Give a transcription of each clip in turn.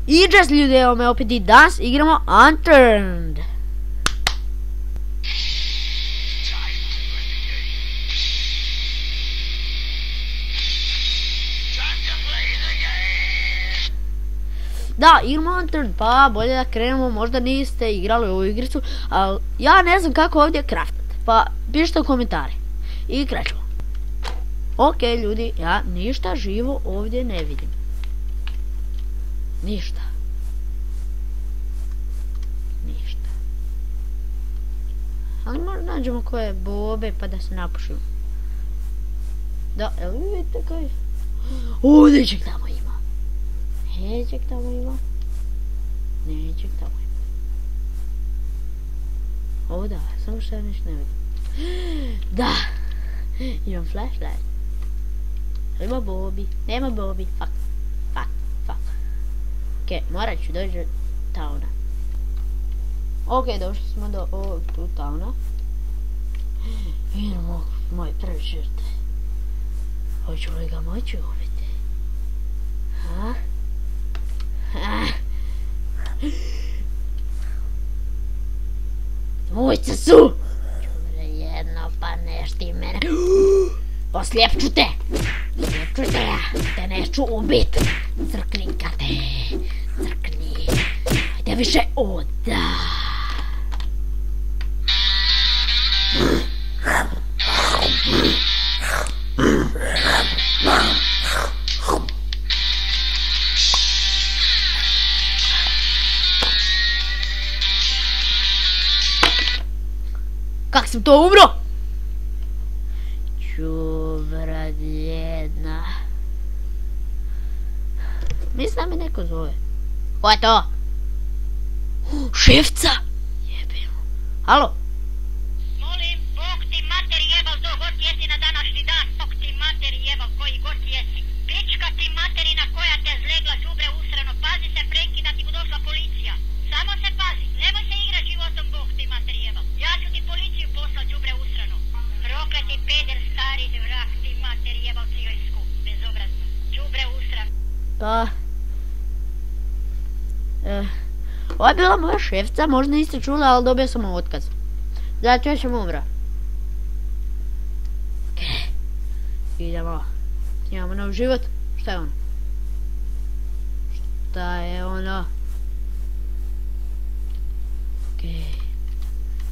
I just ljudi, evo me opet i danas igramo Unturned. Da, igramo Unturned, pa bolje da krenemo, možda niste igrali ovu igricu, ali ja ne znam kako ovdje craftat, pa pišite u komentare i krećemo. Ok ljudi, ja ništa živo ovdje ne vidim. Ništa. Ali možda nađemo koje bobe pa da se napušimo. Da, evo vidite kaj je. Nečeg tamo ima. Nečeg tamo ima. O da, samo što ja ništa ne vidim. Da, imam flashlight. Ima bobi, nema bobi, fuck. Ok, morat ću doći do towna. Ok, došli smo do ovog tu towna. Idemo moj prvi žrtve. Hoću li ga moći ubiti? Dvojica su! Čubre jedno pa nešti mene. Oslijepću te! Te neću ubit! Crkni karte! Crkni! Ajde više! O da! Kak sam to umro? Čuvra jedna. Mislim da me neko zove. Ko je to? Šefca! Jebimo. Halo? Molim, Bog ti mater jebal do god jesi na današnji dan. Bog ti mater jebal koji god jesi. Pička ti materina koja te zlegla đubre usrano. Pazi se preki da ti bu došla policija. Samo se pazi, nemoj se igrat životom, Bog ti mater jebal. Ja ću ti policiju poslat đubre usrano. Prokleti peder stari vrak ti mater jebal cigajsku. Bezobrazno. Đubre usrano. Pa... Ovo je bila moja šefca, možda niste čuli, ali dobio sam otkaz. Zato još sam umra. Idemo. Imamo nov život. Šta je ono?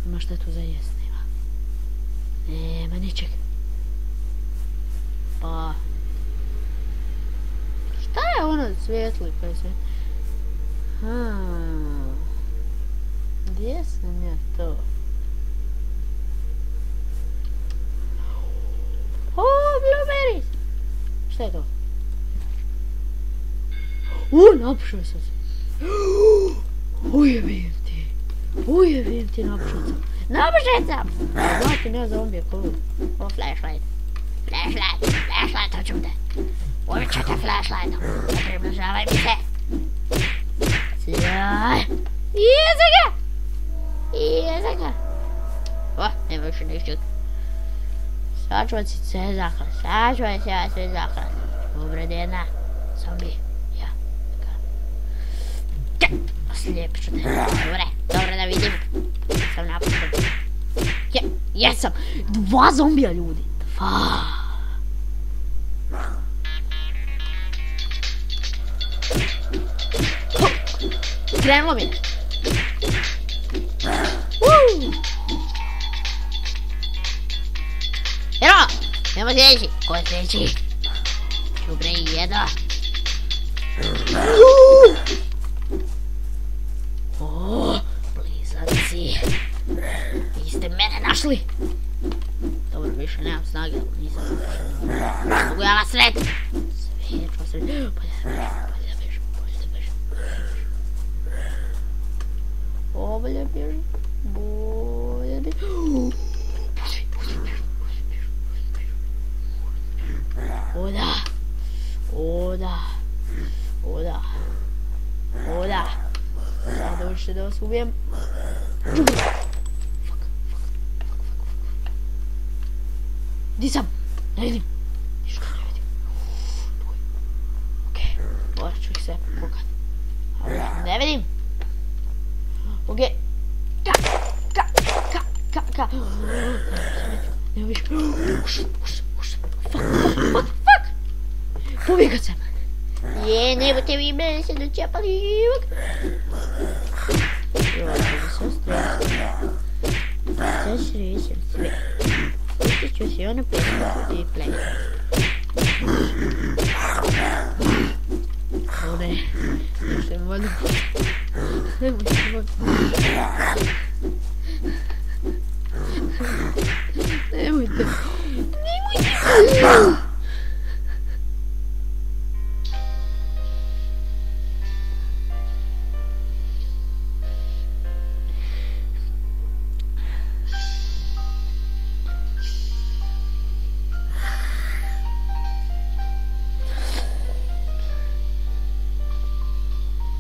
Ima šta tu za jest, nema ničeg. Pa... Šta je ono svijetli koji svijetli? Gdje sam ja to? Blueberries! Šta je to? Napušao sam se. Ujebim ti, napušao sam. Znate, ne zombije, cool. O, flashlight, hoću te. Ubit ću te flashlightom. Ne približavaj mi se. Jeze ga! O, nema više ništa. Sad ću vas sve zaklat. Dobre, jedna. Zombije. Ja. Slijepit ću te. Dobre da vidim. Sam napušten. Jesam! 2 zombija, ljudi. 2. Krenulo mi. Ero! Nemo sljedeći. Ko je sljedeći? Dobre, jedno. Blizanci. Vi ste mene našli. Dobro, više nemam snage, ali nisam našli. Mogu ja vas sred. Bolje da bežim. Bolje bježi. Oda. Sada više da vas ubijem. Di sam? Ne vidim. Ništa ne vidim. Ok, morat ću ih sve pokati. šta? Nema više. Fuck. Pobjegao sam. Nemojte vi mene se dočepali. Sad srećem sve. Pustit ću si ono pesmu i play. O ne, još se volim. Nemojte.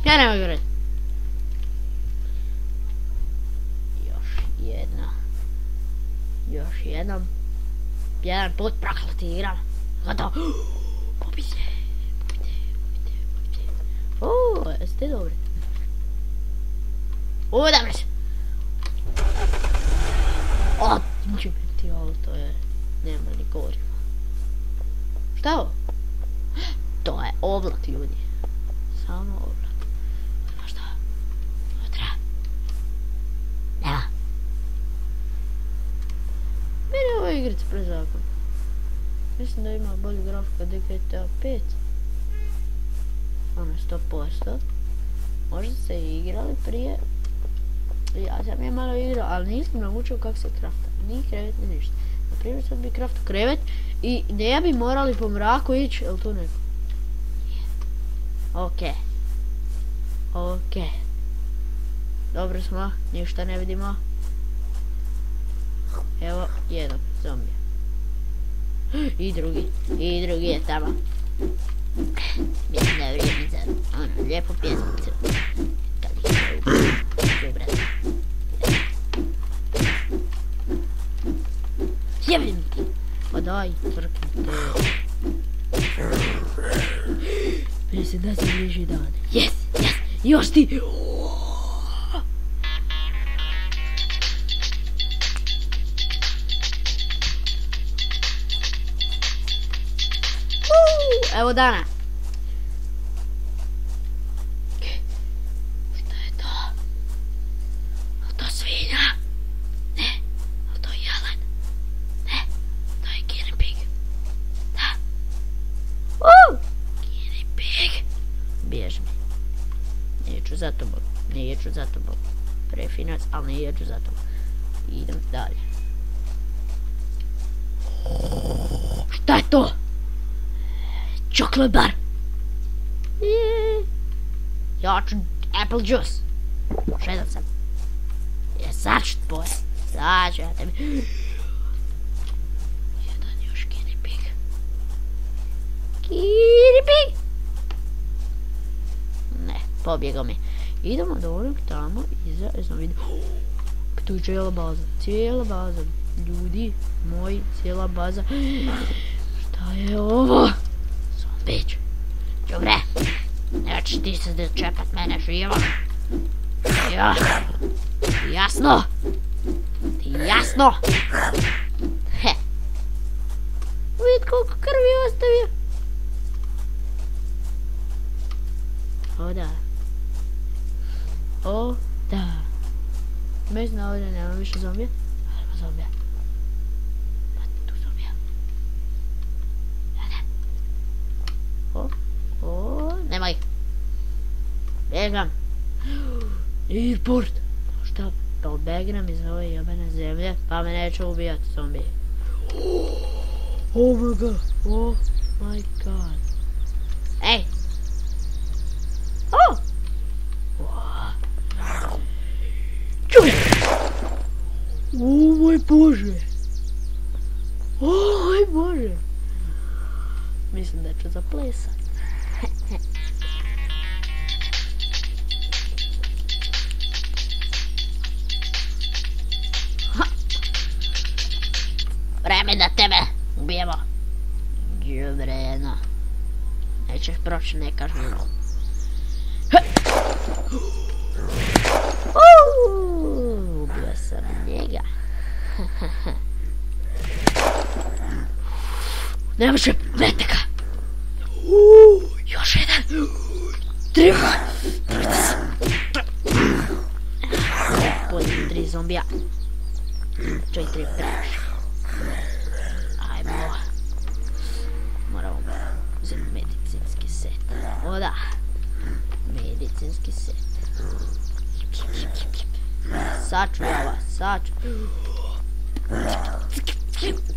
Ja ne mogu reći. Još jednom. Jedan put proklati igram. Gotovo. Pobite. O, jeste dobri. Udam se. O, ti auto je. Nema ni goriva. Šta je ovo? To je oblak, ljudi. Samo oblak. Šta? Unutra. Nema. Meni je ovo igrica prezakon. Mislim da ima bolju grafiku od GTA 5. Ono 100%. Možda ste igrali prije. Ja sam je malo igrao, ali nisam naučio kako se krafta. Ni krevet, ni ništa. Naprimjer sad bi kraftu krevet i ne bi morali po mraku ići, jel tu neko? Ok. Dobro smo, ništa ne vidimo. Evo, jedan zombija. I drugi je tamo. Mislim da je vrijeme za ono, lijepu pjesmicu. Kad ih se ubrat. Jebim ti! Pa daj, crkni te. Mislim da se bliži dan. Yes! Još ti! Evo dana. Šta je to? Je to svinja? Ne. Je to jelen? Ne. To je guinea pig. Da. Guinea pig. Bjež mi. Neću za tobom. Prefinac, ali neću za tobom. Idem dalje. Šta je to? Chocolate bar. Ja ću apple juice. Šedan sam. Sad ću tvoje. Sad ću ja tebi. Jedan još guinea pig. Ne, pobjegao mi. Idemo do onog tamo iza, sam vidio. Tu je cijela baza. Ljudi moji, cijela baza. Šta je ovo? Bić. Đubre. Nećeš ti se dočepat mene živo. Ja. Jasno. He. Vidite koliko krvi je ostavio. O da. Mislim da ovdje nema više zombija. Nema zombija. Nemoj. Bjegam. Airport. Šta? Pobegnem iz ove jebene zemlje, pa me neće ubijati zombije. Oh my god. Ej. Oh. Čuj. O moj bože. Mislim da ću zaplesat. Vreme da tebe ubijemo. Đubreno. Nećeš proći nekažnjeno. Ubio sam njega. Ne može, meteka. Još jedan. 3. Pođem 3 zombija. 4 previše. Ajmo. Moramo uzeti medicinski set. O da. Medicinski set. Saču ja vas, saču.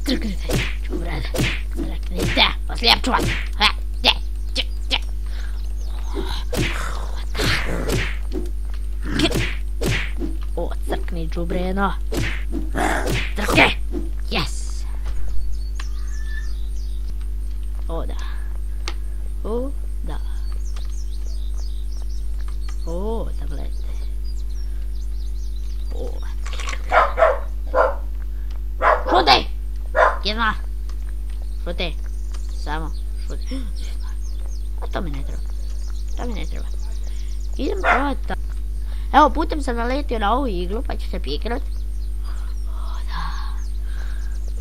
Trgnite, čubrade. Trgnite, oslijepću vas. O, crkni džubreno. Crkni! Yes! O da. O da. O, tablete. O. Šuti! Jedna! Šuti! Samo šuti. A to mi ne treba. To mi ne treba. Idem probati. Evo, putem sam naletio na ovu iglu, pa ću se pikrat. O, da.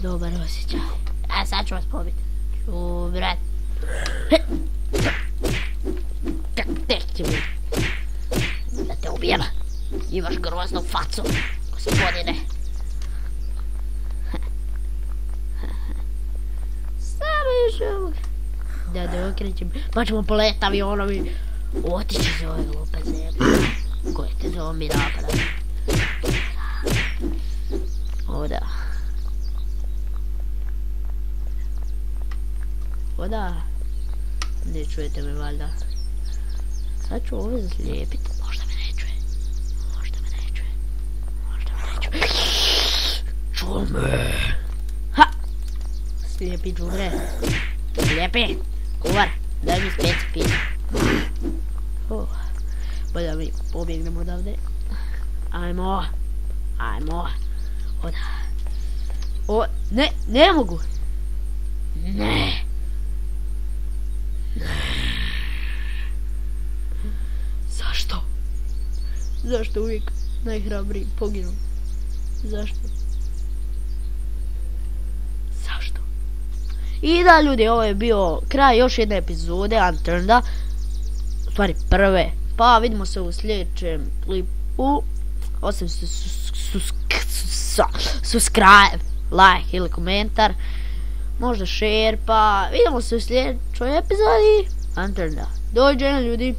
Dobar osjećaj. A sad ću vas pobiti. Čubrat. Neće mi. Da te ubijem. Imaš groznu facu, gospodine. Samo još ovog. Da okrećem. Pa ćemo polet avionom i otići za ove glupe zemlje. Koje te zombi napada. O da. O da. Ne čujete me valjda. Sad ću ove zaslijepiti. Možda me ne čuje. Možda me ne čuje. Možda me ne čuje. Čuo me. Ha! Slijepi džubre. Slijepi. Kuvar. Daj mi speci piti. Bolje da mi pobjegnemo odavde. Ajmo. Ajmo. Oda. O, ne, ne mogu. Ne. Ne. Zašto? Zašto uvijek najhrabriji poginu? Zašto? Zašto? I da ljudi, ovo je bio kraj još jedne epizode Unturneda. U stvari prve. Pa vidimo se u sljedećem klipu. Osim subscribe, like ili komentar. Možda share, pa vidimo se u sljedećoj epizodi Unturneda. Doviđenja ljudi.